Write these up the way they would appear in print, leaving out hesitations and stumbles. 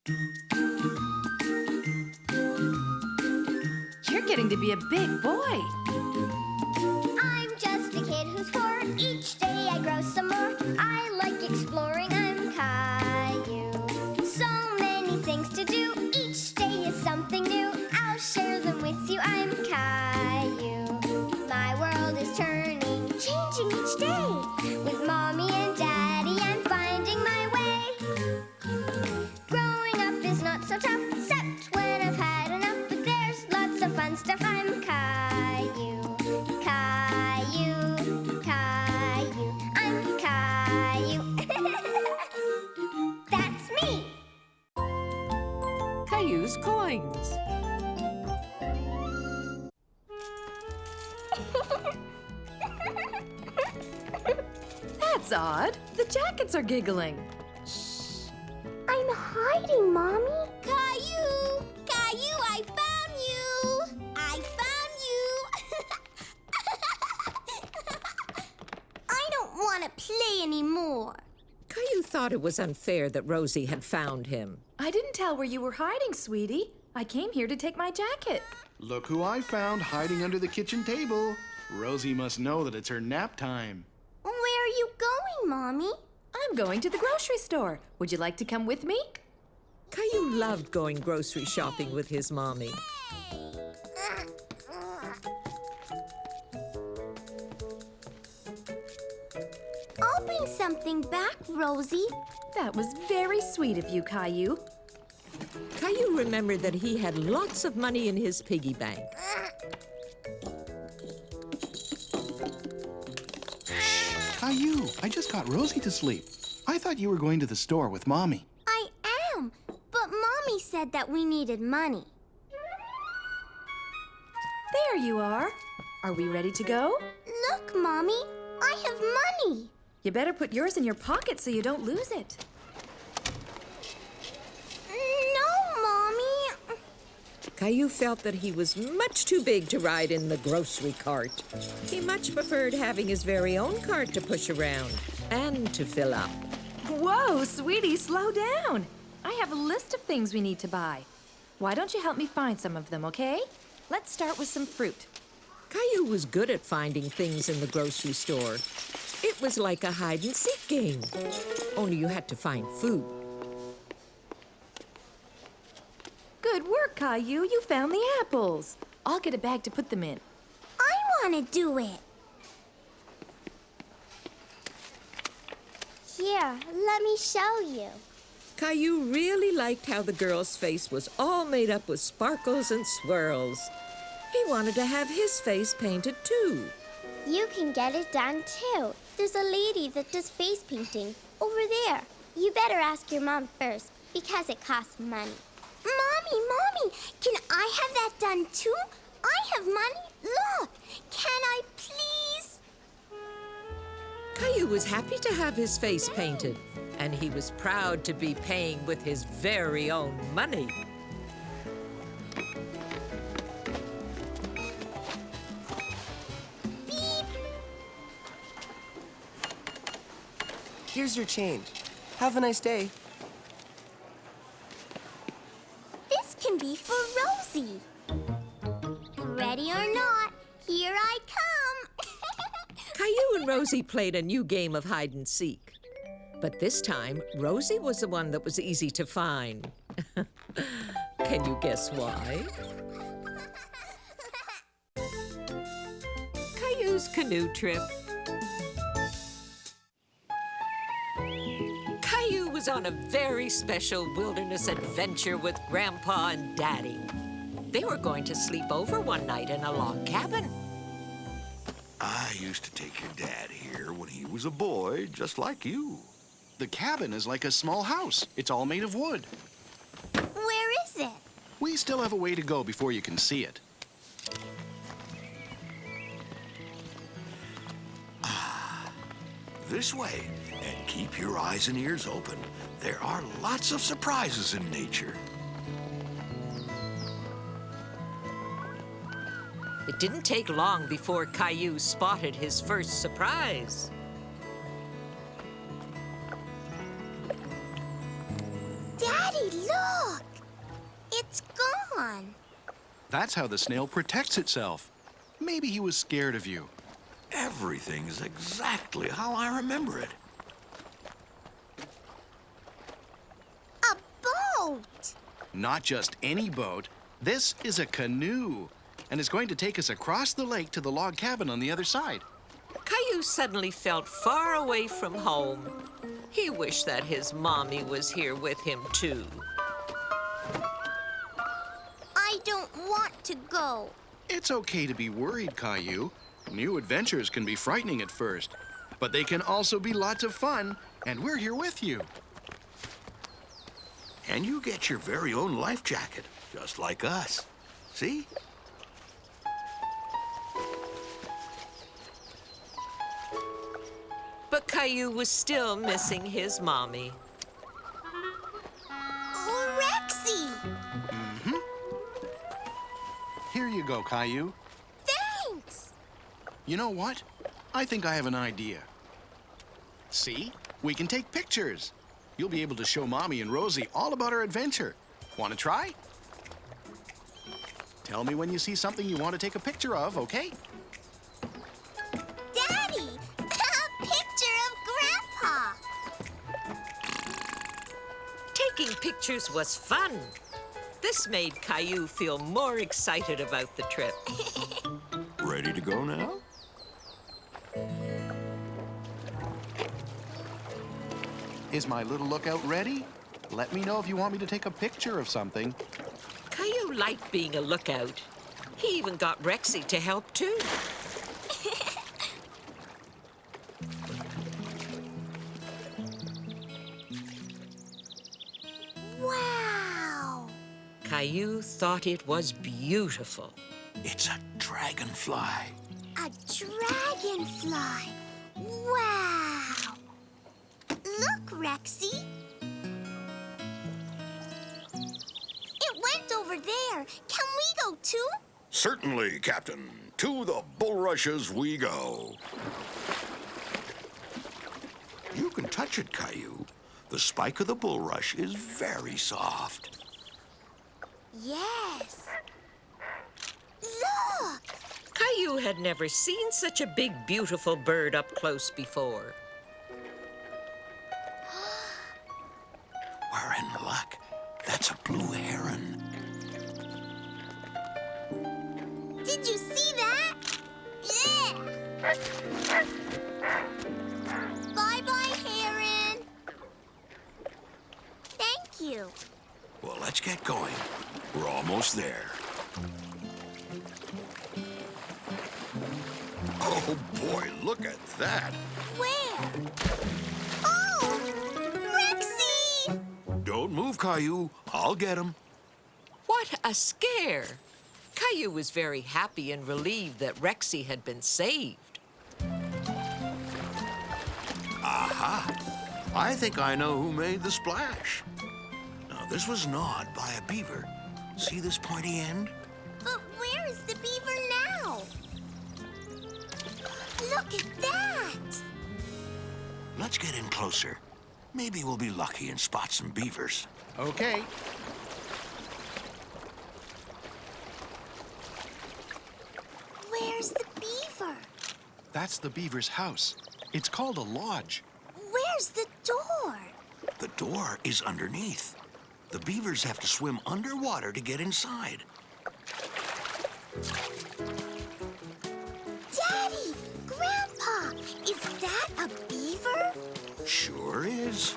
You're getting to be a big boy. I'm just a kid who's 4. Each day I grow some more. I like exploring. I'm Caillou. So many things to do. Each day is something new. I'll share them with you. I'm Caillou. My world is turning, changing each day. With Mommy and Daddy, I'm finding my way. Growing up is not so tough, except when I've had enough. But there's lots of fun stuff. I'm Caillou. Caillou, Caillou, I'm Caillou. That's me. Caillou's coins. That's odd. The jackets are giggling. Shh. I'm hiding, Mommy. Caillou! Caillou, I found you! I found you! I don't want to play anymore. Caillou thought it was unfair that Rosie had found him. I didn't tell where you were hiding, sweetie. I came here to take my jacket. Look who I found hiding under the kitchen table. Rosie must know that it's her nap time. Where are you going, Mommy? I'm going to the grocery store. Would you like to come with me? Caillou loved going grocery shopping with his mommy. I'll bring something back, Rosie. That was very sweet of you, Caillou. Caillou remembered that he had lots of money in his piggy bank. Caillou, I just got Rosie to sleep. I thought you were going to the store with Mommy. I am, but Mommy said that we needed money. There you are. Are we ready to go? Look, Mommy, I have money. You better put yours in your pocket so you don't lose it. No, Mommy. Caillou felt that he was much too big to ride in the grocery cart. He much preferred having his very own cart to push around and to fill up. Whoa, sweetie, slow down. I have a list of things we need to buy. Why don't you help me find some of them, okay? Let's start with some fruit. Caillou was good at finding things in the grocery store. It was like a hide-and-seek game, only you had to find food. Good work, Caillou. You found the apples. I'll get a bag to put them in. I want to do it. Here, let me show you. Caillou really liked how the girl's face was all made up with sparkles and swirls. He wanted to have his face painted too. You can get it done too. There's a lady that does face painting over there. You better ask your mom first because it costs money. Mommy, can I have that done too? I have money. Look, can I please? Caillou was happy to have his face painted, and he was proud to be paying with his very own money. Beep. Here's your change. Have a nice day. This can be for Rosie. Ready or not, here I come. Caillou and Rosie played a new game of hide-and-seek. But this time, Rosie was the one that was easy to find. Can you guess why? Caillou's canoe trip. Caillou was on a very special wilderness adventure with Grandpa and Daddy. They were going to sleep over one night in a log cabin. I used to take your dad here when he was a boy, just like you. The cabin is like a small house. It's all made of wood. Where is it? We still have a way to go before you can see it. This way, and keep your eyes and ears open. There are lots of surprises in nature. It didn't take long before Caillou spotted his first surprise. Daddy! Daddy, look! It's gone. That's how the snail protects itself. Maybe he was scared of you. Everything's exactly how I remember it. A boat! Not just any boat. This is a canoe, and it's going to take us across the lake to the log cabin on the other side. Caillou suddenly felt far away from home. He wished that his mommy was here with him, too. I don't want to go. It's okay to be worried, Caillou. New adventures can be frightening at first, but they can also be lots of fun, and we're here with you. And you get your very own life jacket, just like us. See? But Caillou was still missing his mommy. Oh, Rexy! Here you go, Caillou. Thanks! You know what? I think I have an idea. See? We can take pictures. You'll be able to show Mommy and Rosie all about our adventure. Want to try? Tell me when you see something you want to take a picture of, okay? Daddy! A picture of Grandpa! Taking pictures was fun. This made Caillou feel more excited about the trip. Ready to go now? Is my little lookout ready? Let me know if you want me to take a picture of something. Caillou liked being a lookout. He even got Rexy to help, too. Wow! Caillou thought it was beautiful. It's a dragonfly. A dragonfly! Wow! Look, Rexy! It went over there. Can we go too? Certainly, Captain. To the bulrushes we go. You can touch it, Caillou. The spike of the bulrush is very soft. Yes. Look! Caillou had never seen such a big, beautiful bird up close before. We're in luck. That's a blue heron. Did you see that? Yeah! Bye-bye, heron. Thank you. Well, let's get going. We're almost there. Oh, boy, look at that. Where? Oh! Rexy! Don't move, Caillou. I'll get him. What a scare! Caillou was very happy and relieved that Rexy had been saved. Aha! I think I know who made the splash. Now, this was gnawed by a beaver. See this pointy end? But where is the beaver now? Look at that! Let's get in closer. Maybe we'll be lucky and spot some beavers. Okay. Where's the beaver? That's the beaver's house. It's called a lodge. Where's the door? The door is underneath. The beavers have to swim underwater to get inside. Daddy! Grandpa! Is that a beaver? Sure is.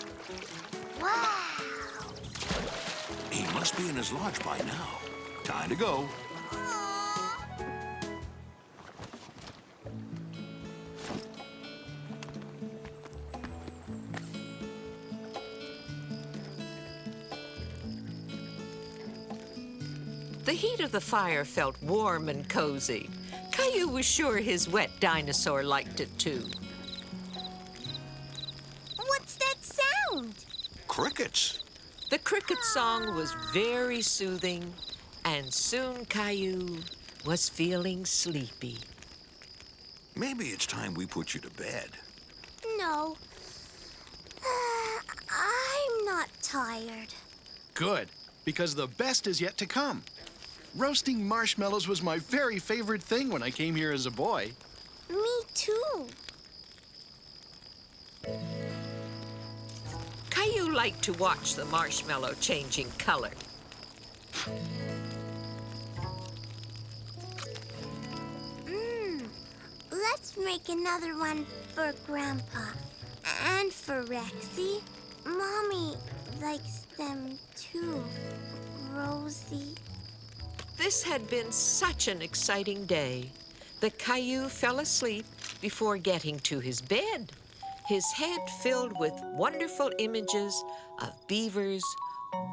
Wow! He must be in his lodge by now. Time to go. Aw. The heat of the fire felt warm and cozy. Caillou was sure his wet dinosaur liked it, too. What's that sound? Crickets. The cricket song was very soothing, and soon Caillou was feeling sleepy. Maybe it's time we put you to bed. No. I'm not tired. Good, because the best is yet to come. Roasting marshmallows was my very favorite thing when I came here as a boy. Me too. Caillou liked to watch the marshmallow changing color. Let's make another one for Grandpa. And for Rexy. Mommy likes them too. Rosie. This had been such an exciting day that Caillou fell asleep before getting to his bed, his head filled with wonderful images of beavers,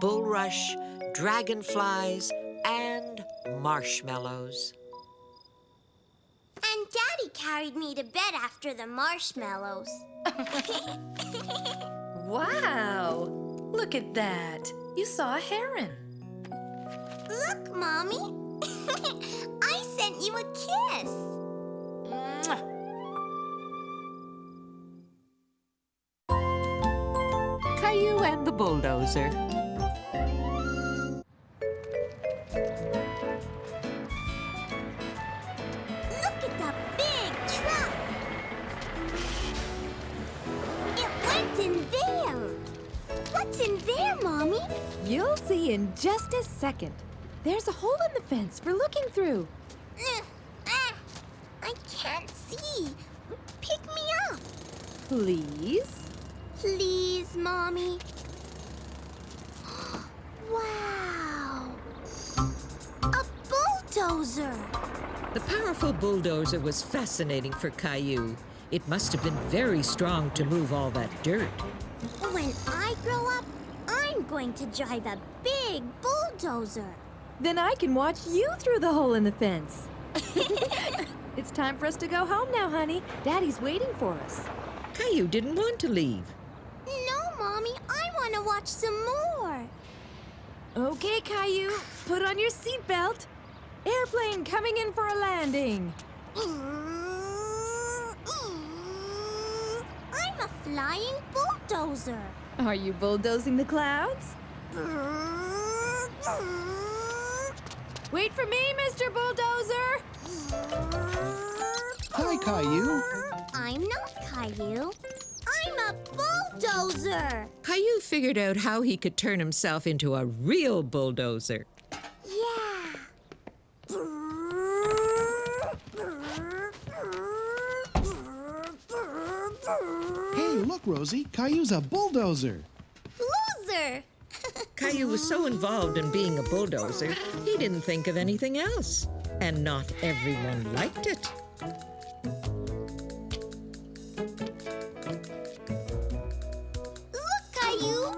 bulrush, dragonflies, and marshmallows. And Daddy carried me to bed after the marshmallows. Wow! Look at that. You saw a heron. Look, Mommy. I sent you a kiss. Mwah. Caillou and the Bulldozer. Look at the big truck. It went in there. What's in there, Mommy? You'll see in just a second. There's a hole in the fence we're looking through. I can't see. Pick me up. Please? Please, Mommy. Wow. A bulldozer. The powerful bulldozer was fascinating for Caillou. It must have been very strong to move all that dirt. When I grow up, I'm going to drive a big bulldozer. Then I can watch you through the hole in the fence. It's time for us to go home now, honey. Daddy's waiting for us. Caillou didn't want to leave. No, Mommy, I want to watch some more. Okay, Caillou, put on your seatbelt. Airplane coming in for a landing. I'm a flying bulldozer. Are you bulldozing the clouds? Wait for me, Mr. Bulldozer! Hi, Caillou. I'm not Caillou. I'm a bulldozer. Caillou figured out how he could turn himself into a real bulldozer. Yeah. Hey, look, Rosie. Caillou's a bulldozer. Loser. Caillou was so involved in being a bulldozer, he didn't think of anything else. And not everyone liked it. Look, Caillou.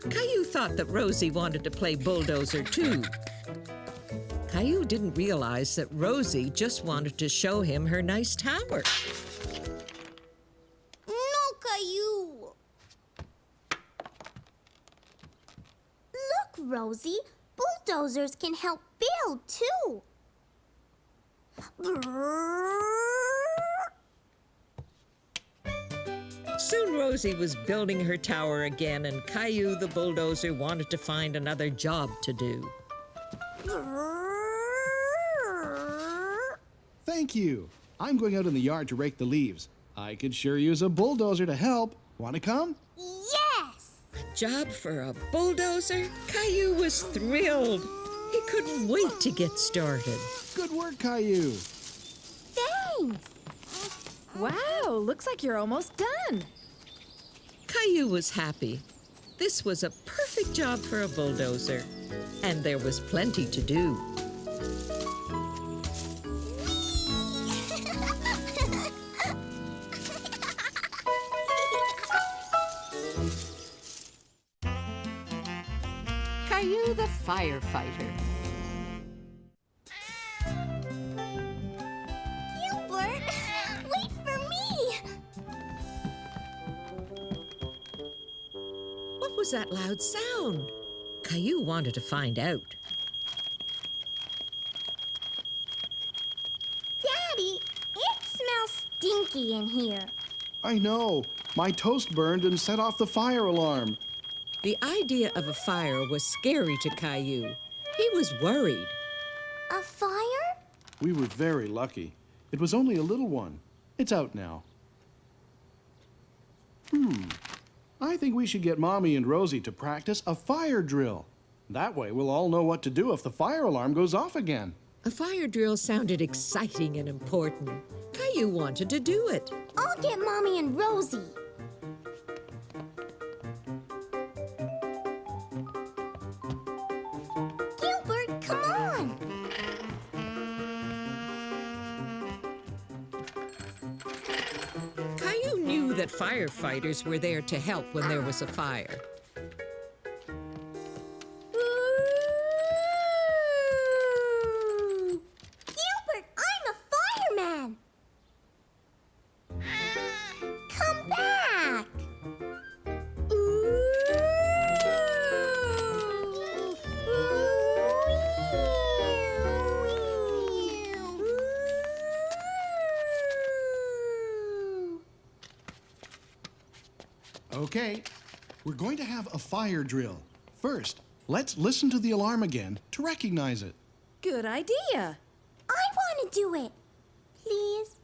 Caillou thought that Rosie wanted to play bulldozer too. Caillou didn't realize that Rosie just wanted to show him her nice tower. No, Caillou. Look, Rosie. Bulldozers can help build, too. Soon Rosie was building her tower again, and Caillou the bulldozer wanted to find another job to do. Thank you. I'm going out in the yard to rake the leaves. I could sure use a bulldozer to help. Want to come? Yes! Job for a bulldozer? Caillou was thrilled. He couldn't wait to get started. Good work, Caillou. Thanks! Wow, looks like you're almost done. Caillou was happy. This was a perfect job for a bulldozer. And there was plenty to do. Caillou the Firefighter. Gilbert, wait for me! What was that loud sound? Caillou wanted to find out. Daddy, it smells stinky in here. I know. My toast burned and set off the fire alarm. The idea of a fire was scary to Caillou. He was worried. A fire? We were very lucky. It was only a little one. It's out now. I think we should get Mommy and Rosie to practice a fire drill. That way we'll all know what to do if the fire alarm goes off again. A fire drill sounded exciting and important. Caillou wanted to do it. I'll get Mommy and Rosie. Gilbert, come on. Caillou knew that firefighters were there to help when there was a fire. Gilbert, I'm a fireman. Come back. Okay, we're going to have a fire drill. First, let's listen to the alarm again to recognize it. Good idea. I want to do it. Please.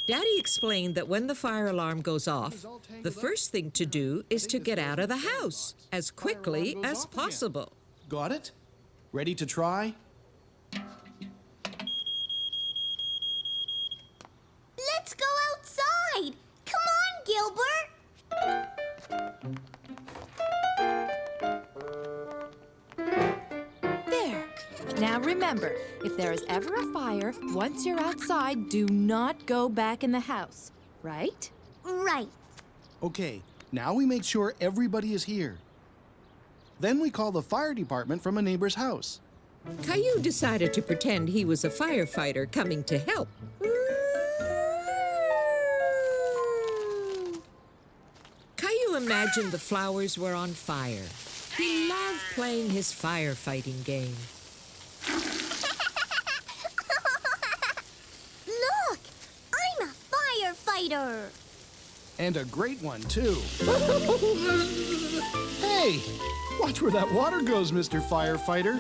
Daddy explained that when the fire alarm goes off, the first thing to do is to get out of the house as quickly as possible. Got it? Ready to try? Let's go outside. Come on, Gilbert. There. Now remember, if there is ever a fire, once you're outside, do not go back in the house. Right? Right. Okay, now we make sure everybody is here. Then we call the fire department from a neighbor's house. Caillou decided to pretend he was a firefighter coming to help. Caillou imagined the flowers were on fire. He loved playing his firefighting game. Look, I'm a firefighter. And a great one, too. Hey, watch where that water goes, Mr. Firefighter.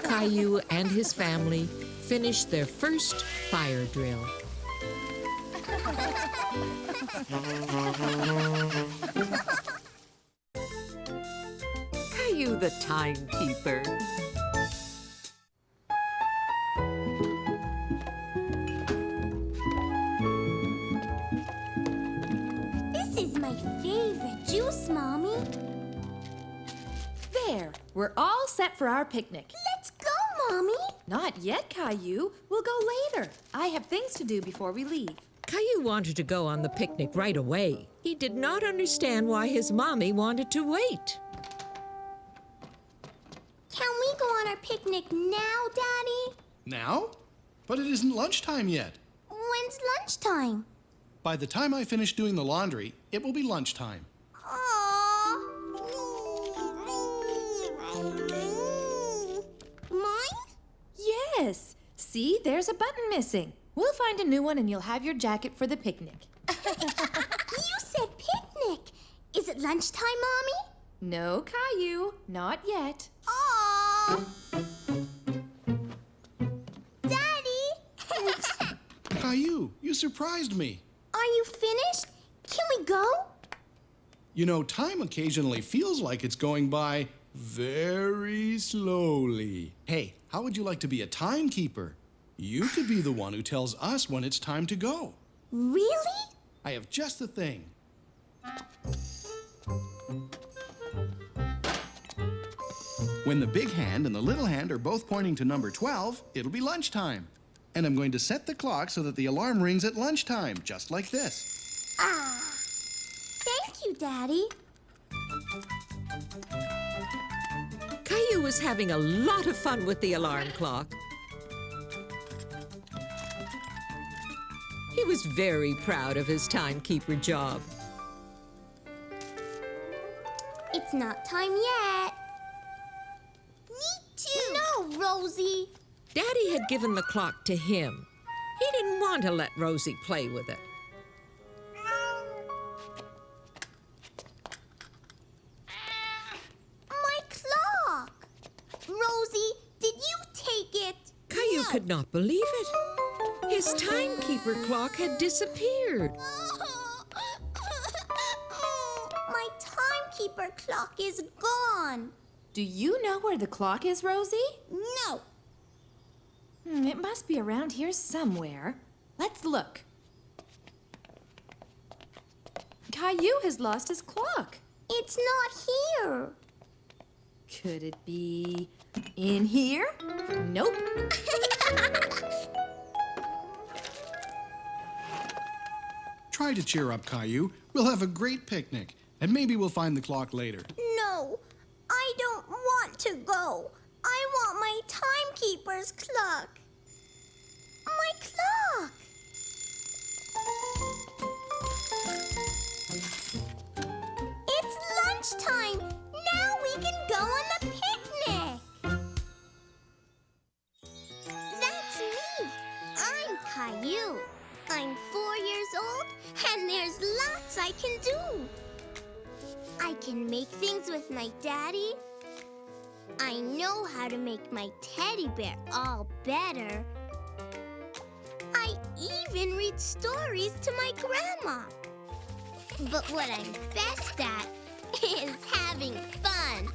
Caillou and his family finished their first fire drill. Caillou the Timekeeper. This is my favorite juice, Mommy. There. We're all set for our picnic. Let's go, Mommy. Not yet, Caillou. We'll go later. I have things to do before we leave. Caillou wanted to go on the picnic right away. He did not understand why his mommy wanted to wait. Can we go on our picnic now, Daddy? Now? But it isn't lunchtime yet. When's lunchtime? By the time I finish doing the laundry, it will be lunchtime. Aww. Mine? Yes. See, there's a button missing. We'll find a new one and you'll have your jacket for the picnic. You said picnic. Is it lunchtime, Mommy? No, Caillou. Not yet. Aww. Daddy. Caillou, you surprised me. Are you finished? Can we go? You know, time occasionally feels like it's going by very slowly. Hey, how would you like to be a timekeeper? You could be the one who tells us when it's time to go. Really? I have just the thing. When the big hand and the little hand are both pointing to number 12, it'll be lunchtime. And I'm going to set the clock so that the alarm rings at lunchtime, just like this. Ah. Thank you, Daddy. Caillou was having a lot of fun with the alarm clock. He was very proud of his timekeeper job. It's not time yet. Me too. No, Rosie. Daddy had given the clock to him. He didn't want to let Rosie play with it. My clock! Rosie, did you take it? Caillou could not believe it. His timekeeper clock had disappeared. My timekeeper clock is gone. Do you know where the clock is, Rosie? No. It must be around here somewhere. Let's look. Caillou has lost his clock. It's not here. Could it be in here? Nope. Try to cheer up, Caillou. We'll have a great picnic, and maybe we'll find the clock later. No, I don't want to go. I want my timekeeper's clock. My clock! It's lunchtime. Now we can go on the picnic. That's me. I'm Caillou. I'm 4 years old, and there's lots I can do. I can make things with my daddy. I know how to make my teddy bear all better. I even read stories to my grandma. But what I'm best at is having fun.